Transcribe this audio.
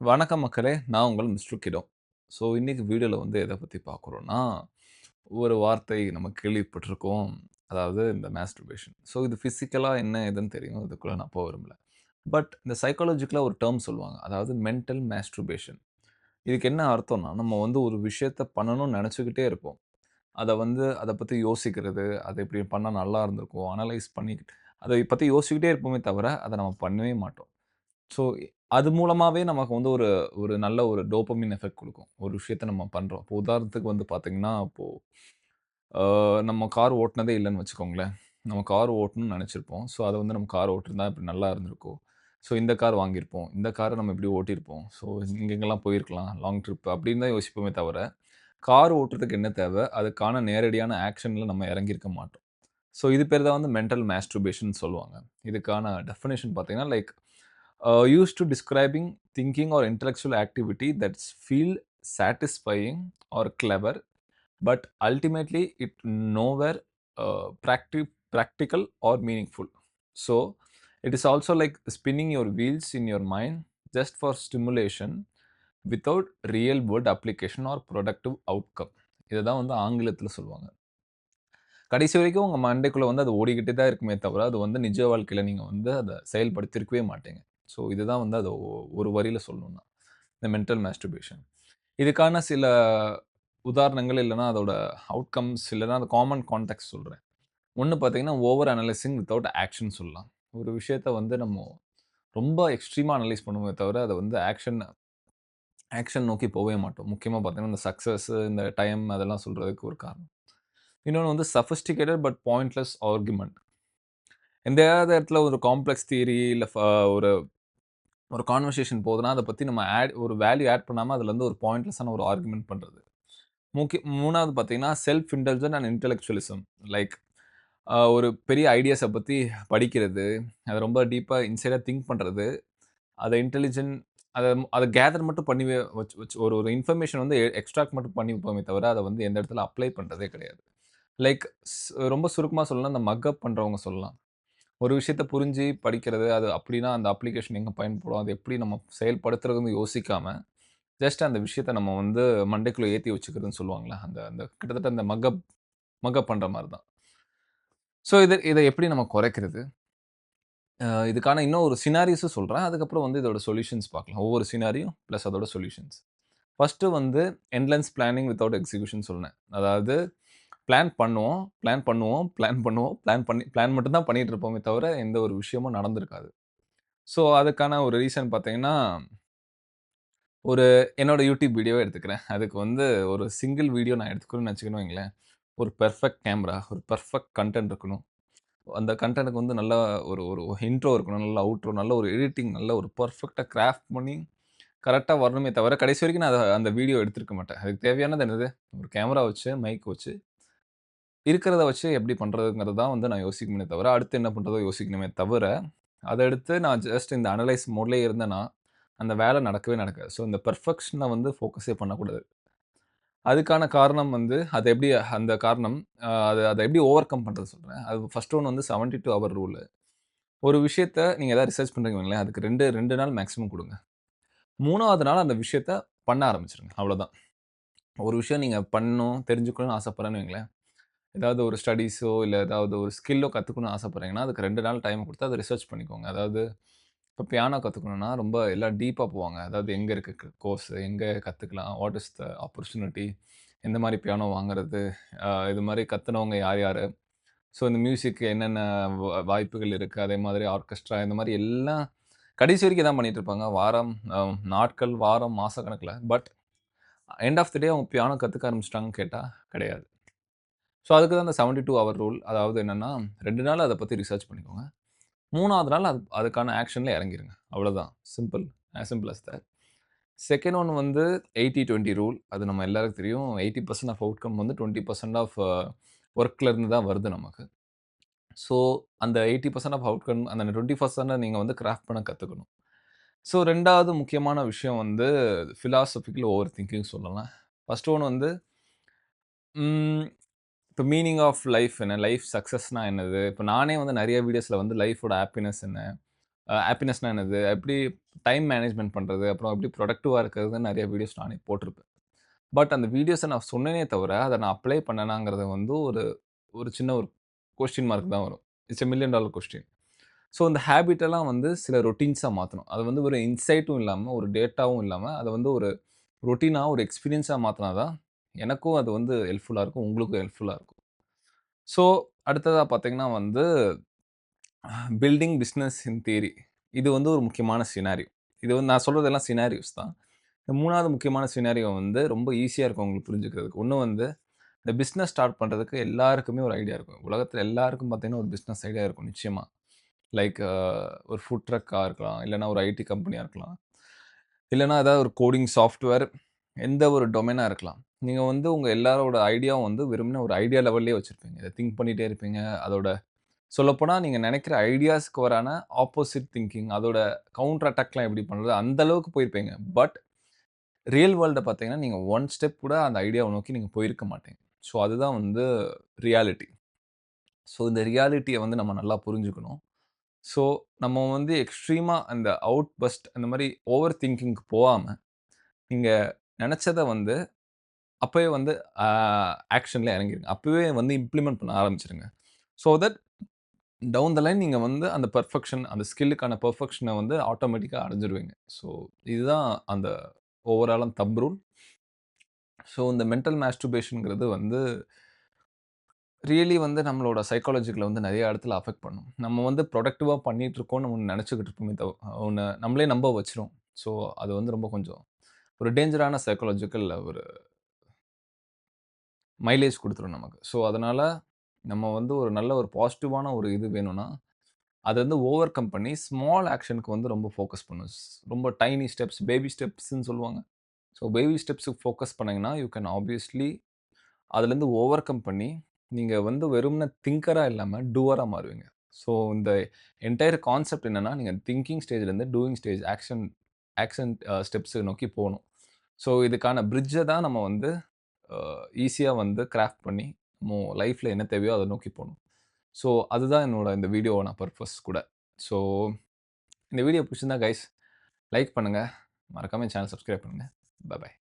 வணக்கம் மக்களே! நான் உங்கள் மிஸ்டர் கிடோ. ஸோ இன்னைக்கு வீடியோல வந்து எத பத்தி பார்க்குறோம்னா, ஒரு வார்த்தை நம்ம கேள்விப்பட்டிருக்கோம். அதாவது இந்த மாஸ்டர்பேஷன். ஸோ இது பிசிக்கலா என்ன ஏதுன்னு தெரியும். இதுக்குள்ள நான் போக விரும்பல. பட் இந்த சைக்காலஜிக்கலா ஒரு டெர்ம் சொல்லுவாங்க. அதாவது மென்டல் மாஸ்டர்பேஷன். இதுக்கு என்ன அர்த்தம்னா, நம்ம வந்து ஒரு விஷயத்த பண்ணணும்னு நெனச்சுக்கிட்டே இருப்போம். அத பத்தி யோசிக்கிறது, அது இப்படி பண்ணா நல்லா இருந்திருக்கும். அனலைஸ் பண்ணிக்கிட்டு அத பத்தி யோசிச்சுக்கிட்டே இருப்போமே தவிர, அத நம்ம பண்ணவே மாட்டோம். ஸோ, அது மூலமாவே நமக்கு வந்து ஒரு ஒரு நல்ல ஒரு டோபமைன் எஃபெக்ட் குடுக்கும். ஒரு விஷயத்த நம்ம பண்றோம். இப்போ உதாரணத்துக்கு வந்து பார்த்தீங்கன்னா, இப்போ அ நம்ம கார் ஓட்டுனதே இல்லன்னு வச்சுக்கோங்களேன். நம்ம கார் ஓட்டணும்னு நெனச்சிருப்போம். ஸோ, அத வந்து நம்ம கார் ஓட்டியிருந்தா இப்படி நல்லா இருந்திருக்கும். ஸோ, இந்த கார் வாங்கியிருப்போம். இந்த கார நம்ம இப்படி ஓட்டியிருப்போம். ஸோ, இங்கெங்கலாம் போயிருக்கலாம். லாங் ட்ரிப் அப்படின்னு தான் யோசிப்போமே தவிர, கார் ஓட்டுறதுக்கு என்ன தேவ? அதுக்கான நேரடியான ஆக்ஷன்ல நம்ம இறங்கியிருக்க மாட்டோம். ஸோ, இது பேர் தான் வந்து மென்டல் மாஸ்டர்பேஷன் சொல்லுவாங்க. இதுக்கான டெஃபினிஷன் பார்த்தீங்கன்னா, like used to describing thinking or intellectual activity that's feel satisfying or clever, but ultimately it nowhere practical or meaningful. So it is also like spinning your wheels in your mind just for stimulation without real world application or productive outcome. இதுதான் வந்து ஆங்கிலத்தில் சொல்லுவாங்க. கடைசி வரைக்கும் உங்க மண்டைக்குள்ள வந்து அது ஓடிக்கிட்டே தான் இருக்குமே தவிர, அது வந்து நிஜ வாழ்க்கையில நீங்க வந்து அத செயல்படுத்தியிருக்கவே மாட்டீங்க. ஸோ, இதுதான் வந்து அத ஒரு வரியில சொல்லணும்னா, இந்த மென்டல் மாஸ்டர்பேஷன். இதுக்கான சில உதாரணங்கள் இல்லன்னா, அதோட அவுட்கம்ஸ் இல்லன்னா, அந்த காமன் கான்டெக்ஸ்ட் சொல்றேன். ஒண்ணு பார்த்தீங்கன்னா, ஓவர் அனலைசிங் வித்தவுட் ஆக்ஷன் சொல்லலாம். ஒரு விஷயத்த வந்து ரொம்ப எக்ஸ்ட்ரீமா அனலைஸ் பண்ணுவோமே தவிர, அத வந்து ஆக்ஷன் நோக்கி போவே மாட்டோம். முக்கியமா பார்த்தீங்கன்னா, இந்த சக்சஸ், இந்த டைம் அதெல்லாம் சொல்றதுக்கு ஒரு காரணம். இன்னொன்னு வந்து சஃபிஸ்டிகேட்டட் பட் பாயிண்ட்லெஸ் ஆர்குமென்ட். எந்தையாவது இடத்துல ஒரு காம்ப்ளெக்ஸ் தியரி இல்ல ஒரு ஒரு கான்வர்சேஷன் போகுதுன்னா, அத பத்தி நம்ம ஒரு வேல்யூ ஆட் பண்ணாம அதுலருந்து ஒரு பாயிண்ட்லெஸ்ஸான ஒரு ஆர்குமென்ட் பண்றது. 3வது பார்த்தீங்கன்னா, செல்ஃப் இன்டெலிஜென்ட் அண்ட் இன்டெலக்சுவலிசம். லைக் ஒரு பெரிய ஐடியாஸ பத்தி படிக்கிறது, அத ரொம்ப டீப்பா இன்சைடா திங்க் பண்றது, அத இன்டெலிஜென்ட் அத அத கேதர் மட்டும் பண்ணி வச்சு வச்சு ஒரு ஒரு இன்ஃபர்மேஷன் வந்து எக்ஸ்ட்ராக்ட் மட்டும் பண்ணி வைப்போமே தவிர, அத வந்து எந்த இடத்துல அப்ளை பண்றதே கிடையாது. லைக் ரொம்ப சுருக்கமா சொல்லணும்னா, இந்த மக் அப் பண்றவங்க சொல்லலாம். ஒரு விஷயத்த புரிஞ்சு படிக்கிறது, அது அப்படின்னா அந்த அப்ளிகேஷன் எங்க பயன்படும்? அது எப்படி நம்ம செயல்படுத்துறதுன்னு யோசிக்காம, ஜஸ்ட் அந்த விஷயத்த நம்ம வந்து மண்டைக்குள்ள ஏத்தி வச்சுக்கிறதுன்னு சொல்லுவாங்கல்ல. அந்த அந்த கிட்டத்தட்ட அந்த மக்கப் பண்ற மாரி தான். ஸோ இத எப்படி நம்ம குறைக்கிறது? இதுக்கான இன்னும் ஒரு சினாரியோஸும் சொல்றேன். அதுக்கப்புறம் வந்து இதோட சொல்யூஷன்ஸ் பார்க்கலாம். ஒவ்வொரு சினாரியோ பிளஸ் அதோட சொல்யூஷன்ஸ். ஃபர்ஸ்ட்டு வந்து எண்ட்லெஸ் பிளானிங் வித்தவுட் எக்ஸிகியூஷன் சொன்னேன். அதாவது பிளான் மட்டும் தான் பண்ணிட்டு இருப்போமே தவிர, எந்த ஒரு விஷயமும் நடந்திருக்காது. ஸோ, அதுக்கான ஒரு ரீசன் பார்த்தீங்கன்னா, ஒரு என்னோட யூடியூப் வீடியோவே எடுத்துக்கிறேன். அதுக்கு வந்து ஒரு சிங்கிள் வீடியோ நான் எடுத்துக்கணும்னு வச்சுக்கன்னு வைங்களேன். ஒரு பெர்ஃபெக்ட் கேமரா, ஒரு பெர்ஃபெக்ட் கன்டென்ட் இருக்கணும். அந்த கன்டென்ட்க்கு வந்து நல்லா ஒரு ஒரு இன்ட்ரோ இருக்கணும். நல்ல அவுட்ரோ, நல்ல ஒரு எடிட்டிங், நல்ல ஒரு பெர்ஃபெக்ட்டா கிராஃப்ட் பண்ணி கரெக்ட்டா வரணுமே தவிர, கடைசி வரைக்கும் நான் அந்த வீடியோ எடுத்திருக்க மாட்டேன். அதுக்கு தேவையானது என்னது? ஒரு கேமரா வச்சு, மைக் வச்சு, இருக்கிறத வச்சு எப்படி பண்றதுங்கிறது தான் வந்து நான் யோசிக்கணுமே தவிர, அடுத்து என்ன பண்றதோ யோசிக்கணுமே தவிர, அத எடுத்து நான் ஜஸ்ட் இந்த அனலைஸ் மோட்லயே இருந்தேன்னா, அந்த வேலை நடக்கவே நடக்காது. ஸோ, இந்த பெர்ஃபெக்ஷன வந்து ஃபோக்கஸே பண்ணக்கூடாது. அதுக்கான காரணம் வந்து, அது எப்படி அந்த காரணம் அத அத எப்படி ஓவர் கம் பண்றது சொல்றேன். அது ஃபர்ஸ்ட் ஒன் வந்து 72 ஹவர் ரூல். ஒரு விஷயத்த நீங்க ஏதாவது ரிசர்ச் பண்றீங்கன்னு வைங்களேன், அதுக்கு 2 நாள் மேக்ஸிமம் குடுங்க. 3வது நாள் அந்த விஷயத்த பண்ண ஆரம்பிச்சுருங்க. அவ்வளோதான். ஒரு விஷயம் நீங்க பண்ணணும், தெரிஞ்சுக்கணும்னு ஆசைப்படுறேன்னு வைங்களேன். ஏதாவது ஒரு ஸ்டடீஸோ, இல்ல ஏதாவது ஒரு ஸ்கில்லோ கத்துக்கணும்னு ஆசைப்படுறீங்கன்னா, அதுக்கு 2 நாள் டைம் குடுத்து அத ரிசர்ச் பண்ணிக்கோங்க. அதாவது இப்ப பியானோ கத்துக்கணும்னா, ரொம்ப எல்லாம் டீப்பா போவாங்க. அதாவது எங்க இருக்கு கோர்ஸ்? எங்க கத்துக்கலாம்? What is the opportunity? எந்த மாரி பியானோ வாங்குறது? இது மாரி கத்துனவங்க யார் யாரு? ஸோ இந்த மியூசிக் என்னென்ன வாய்ப்புகள் இருக்கு? அதே மாதிரி ஆர்கெஸ்ட்ரா இந்த மாரி எல்லாம் கடைசி வரைக்கும் இதான் பண்ணிட்டு இருப்பாங்க. வாரம், நாட்கள், வாரம், மாசக்கணக்குல. பட் எண்ட் ஆஃப் த டே அவங்க பியானோ கத்துக்க ஆரம்பிச்சுட்டாங்கன்னு கேட்டா, கிடையாது. ஸோ அதுக்கு தான் அந்த 72 ஹவர் ரூல். அதாவது என்னன்னா, 2 நாள் அத பத்தி ரிசர்ச் பண்ணிக்கோங்க. 3வது நாள் அதுக்கான ஆக்ஷன்ல இறங்கிருங்க. அவ்வளோதான். Simple. Simple as that. Second one வந்து 80-20 ரூல். அது நம்ம எல்லாருக்கும் தெரியும். 80% ஆஃப் அவுட்கம் வந்து 20% ஆஃப் வொர்க்ல இருந்து தான் வருது நமக்கு. ஸோ அந்த 80% ஆஃப் அவுட்கம் அந்த 20% நீங்க வந்து கிராஃப்ட் பண்ண கத்துக்கணும். ஸோ 2வது முக்கியமான விஷயம் வந்து பிலாசபிக்கல் ஓவர் திங்கிங் சொல்லலாம். ஃபர்ஸ்ட் ஒன் வந்து ம் இப்ப மீனிங் ஆஃப் லைஃப் என்ன? லைஃப் சக்சஸ்னா என்னது? இப்ப நானே வந்து நெறைய வீடியோஸ்ல வந்து லைஃபோட ஹாப்பினஸ் என்ன? ஹேப்பினஸ்னா என்னது? எப்படி டைம் மேனேஜ்மென்ட் பண்றது? அப்புறம் எப்படி புரொடக்டிவா இருக்கிறதுன்னு நெறைய வீடியோஸ் நானே போட்டிருப்பேன். பட் அந்த வீடியோஸ நான் சொன்னேனே தவிர, அத நான் அப்ளை பண்ணேனாங்கிறது வந்து ஒரு ஒரு சின்ன ஒரு கொஸ்டின் மார்க் தான் வரும். It's a million dollar question. So இந்த ஹேபிட் எல்லாம் வந்து சில ரொட்டீன்ஸா மாத்தணும். அது வந்து ஒரு இன்சைட்டும் இல்லாம, ஒரு டேட்டாவும் இல்லாம, அத வந்து ஒரு ரொட்டீனா, ஒரு எக்ஸ்பீரியன்ஸா மாத்துனா தான், எனக்கும் அது வந்து ஹெல்ப்ஃபுல்லா இருக்கும். உங்களுக்கும் ஹெல்ப்ஃபுல்லா இருக்கும். ஸோ அடுத்ததா பார்த்தீங்கன்னா வந்து பில்டிங் பிசினஸ் இன் தியரி. இது வந்து ஒரு முக்கியமான சினாரியோ. இது வந்து நான் சொல்றதெல்லாம் சினாரியோஸ் தான். 3வது முக்கியமான சினாரியோ வந்து ரொம்ப ஈஸியா இருக்கும் உங்களுக்கு புரிஞ்சுக்கிறதுக்கு. ஒண்ணு வந்து இந்த பிசினஸ் ஸ்டார்ட் பண்றதுக்கு எல்லாருக்குமே ஒரு ஐடியா இருக்கும். உலகத்தில எல்லாருக்கும் பார்த்தீங்கன்னா, ஒரு பிசினஸ் ஐடியா இருக்கும் நிச்சயமா. லைக் ஒரு ஃபுட் ட்ரக்கா இருக்கலாம். இல்லன்னா ஒரு ஐடி கம்பெனியா இருக்கலாம். இல்லன்னா ஏதாவது ஒரு கோடிங் சாஃப்ட்வேர் எந்த ஒரு டொமைனா இருக்கலாம். நீங்க வந்து உங்க எல்லாரோட ஐடியாவும் வந்து வெறுமனே ஒரு ஐடியா லெவல்லயே வச்சிருப்பீங்க. இத திங்க் பண்ணிட்டே இருப்பீங்க. அதோட சொல்லப்போனா நீங்க நெனைக்கிற ஐடியாஸ்க்கு வரான ஆப்போசிட் திங்கிங் அதோட கவுண்டர் அட்டாக்லாம் எப்படி பண்றது? அந்த அளவுக்கு போயிருப்பீங்க. பட் ரியல் வேர்ல்ட பார்த்தீங்கன்னா, நீங்க 1 ஸ்டெப் கூட அந்த ஐடியாவ நோக்கி நீங்க போயிருக்க மாட்டீங்க. ஸோ அதுதான் வந்து ரியாலிட்டி. ஸோ இந்த ரியாலிட்டிய வந்து நம்ம நல்லா புரிஞ்சுக்கணும். ஸோ நம்ம வந்து எக்ஸ்ட்ரீமா அந்த அவுட் பஸ்ட் அந்த மாரி ஓவர் திங்கிங்க்கு போவாம, நீங்க நெனச்சத வந்து அப்பவே வந்து ஆ ஆக்ஷன்ல இறங்கிருங்க. அப்பவே வந்து இம்ப்ளிமெண்ட் பண்ண ஆரம்பிச்சுருங்க. So that down the line நீங்க வந்து அந்த பெர்ஃபெக்ஷன் அந்த ஸ்கில்லுக்கான பெர்ஃபெக்ஷன வந்து ஆட்டோமேட்டிக்கா அடைஞ்சுருவீங்க. ஸோ இதுதான் அந்த ஓவராலா தம்ப் ரூல். ஸோ இந்த மென்டல் மாஸ்டர்பேஷன்ங்கிறது வந்து ரியலி வந்து நம்மளோட சைக்காலஜிக்கல வந்து நெறைய இடத்துல அஃபெக்ட் பண்ணும். நம்ம வந்து புரொடக்டிவா பண்ணிட்டுருக்கோம்னு ஒண்ணு நெனச்சுக்கிட்டு இருப்போமே ஒண்ணு நம்மளே நம்ப வச்சுரும். ஸோ அது வந்து ரொம்ப கொஞ்சம் ஒரு டேஞ்சரான சைக்காலஜிக்கல் ஒரு மைலேஜ் குடுத்துரும் நமக்கு. ஸோ அதனால நம்ம வந்து ஒரு நல்ல ஒரு பாசிட்டிவான ஒரு இது வேணும்னா, அத வந்து ஓவர் கம் பண்ணி ஸ்மால் ஆக்ஷனுக்கு வந்து ரொம்ப ஃபோக்கஸ் பண்ணும். ரொம்ப டைனி ஸ்டெப்ஸ், பேபி ஸ்டெப்ஸ்ன்னு சொல்லுவாங்க. ஸோ பேபி ஸ்டெப்ஸ்க்கு ஃபோக்கஸ் பண்ணீங்கன்னா, யூ கேன் ஆப்வியஸ்லி அதுலேருந்து ஓவர் கம் பண்ணி, நீங்க வந்து வெறுமனே திங்கரா இல்லாம டூவரா மாறுவீங்க. ஸோ இந்த என்டயர் கான்செப்ட் என்னன்னா, நீங்க திங்கிங் ஸ்டேஜ்லேருந்து doing stage action action steps நோக்கி போணும். ஸோ இதுக்கான பிரிட்ஜ தான் நம்ம வந்து ஈஸியா வந்து கிராஃப்ட் பண்ணி, நம்ம லைஃப்ல என்ன தேவையோ அத நோக்கி போணும். ஸோ அதுதான் என்னோட இந்த வீடியோவோட பர்ப்பஸ் கூட. ஸோ இந்த வீடியோ பிடிச்சிருந்தா கைஸ் லைக் பண்ணுங்க. மறக்காம சேனல் சப்ஸ்கிரைப் பண்ணுங்க. பாய்.